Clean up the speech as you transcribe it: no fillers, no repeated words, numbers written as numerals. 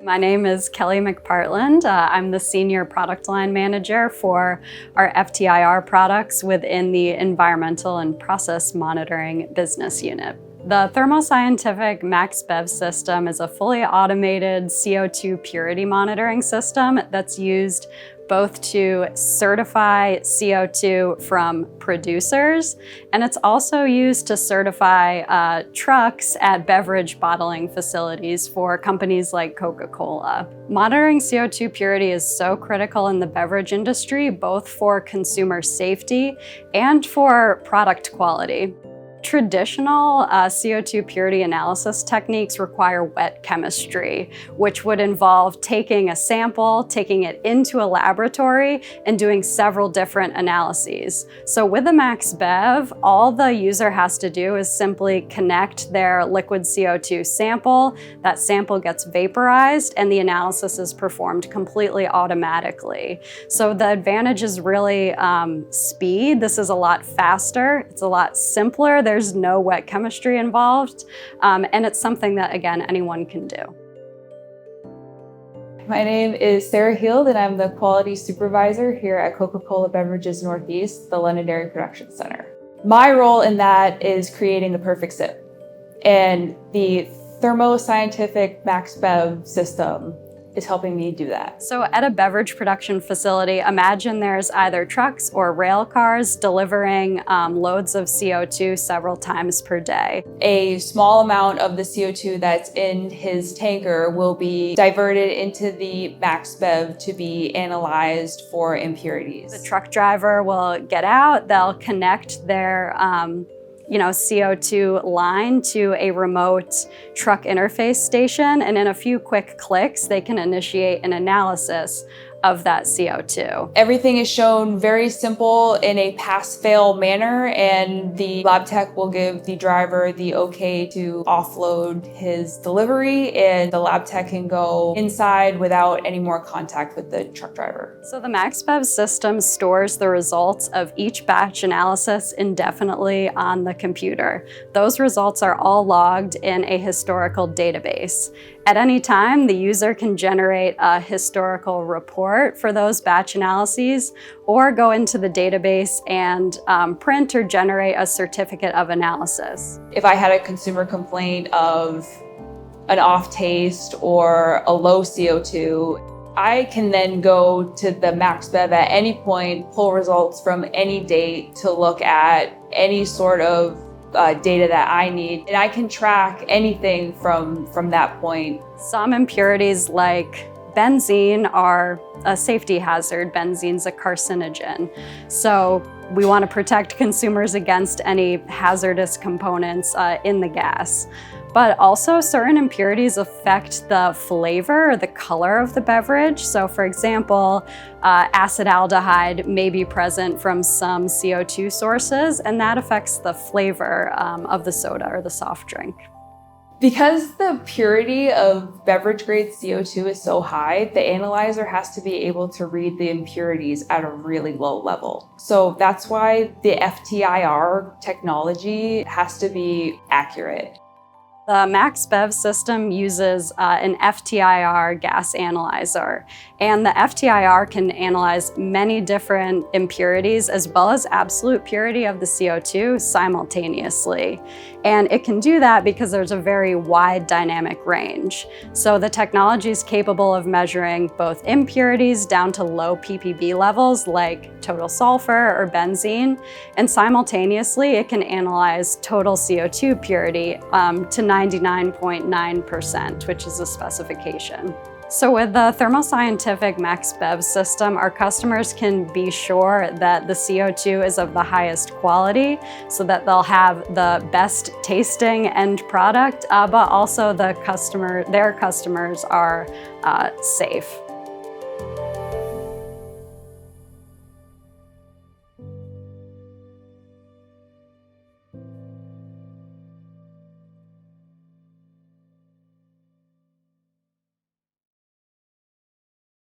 My name is Kelly McPartland. I'm the Senior Product Line Manager for our FTIR products within the Environmental and Process Monitoring business unit. The Thermo Scientific MAX-Bev System is a fully automated CO₂ purity monitoring system that's used both to certify CO₂ from producers, and it's also used to certify trucks at beverage bottling facilities for companies like Coca-Cola. Monitoring CO₂ purity is so critical in the beverage industry, both for consumer safety and for product quality. Traditional CO₂ purity analysis techniques require wet chemistry, which would involve taking a sample, taking it into a laboratory, and doing several different analyses. So with the MAX-Bev, all the user has to do is simply connect their liquid CO₂ sample. That sample gets vaporized, and the analysis is performed completely automatically. So the advantage is really speed. This is a lot faster. It's a lot simpler. There's no wet chemistry involved, and it's something that, again, anyone can do. My name is Sarah Heald, and I'm the Quality Supervisor here at Coca-Cola Beverages Northeast, the Londonderry Production Center. My role in that is creating the perfect sip, and the Thermo Scientific MAX-Bev system is helping me do that. So at a beverage production facility, imagine there's either trucks or rail cars delivering loads of CO₂ several times per day. A small amount of the CO₂ that's in his tanker will be diverted into the MAX-Bev to be analyzed for impurities. The truck driver will get out, they'll connect their CO₂ line to a remote truck interface station, and in a few quick clicks, they can initiate an analysis of that CO₂. Everything is shown very simple in a pass-fail manner, and the lab tech will give the driver the okay to offload his delivery, and the lab tech can go inside without any more contact with the truck driver. So the MAX-Bev system stores the results of each batch analysis indefinitely on the computer. Those results are all logged in a historical database. At any time, the user can generate a historical report for those batch analyses, or go into the database and print or generate a certificate of analysis. If I had a consumer complaint of an off taste or a low CO₂, I can then go to the MAX-Bev at any point, pull results from any date to look at any sort of data that I need, and I can track anything from that point. Some impurities like benzene are a safety hazard. Benzene's a carcinogen. So we want to protect consumers against any hazardous components in the gas. But also certain impurities affect the flavor or the color of the beverage. So for example, acetaldehyde may be present from some CO₂ sources, and that affects the flavor of the soda or the soft drink. Because the purity of beverage-grade CO₂ is so high, the analyzer has to be able to read the impurities at a really low level. So that's why the FTIR technology has to be accurate. The MAX-Bev system uses an FTIR gas analyzer, and the FTIR can analyze many different impurities as well as absolute purity of the CO₂ simultaneously. And it can do that because there's a very wide dynamic range. So the technology is capable of measuring both impurities down to low ppb levels like total sulfur or benzene, and simultaneously it can analyze total CO₂ purity to 99.9%, which is a specification. So with the Thermo Scientific MAX-Bev system, our customers can be sure that the CO₂ is of the highest quality, so that they'll have the best tasting end product, but also their customers are safe.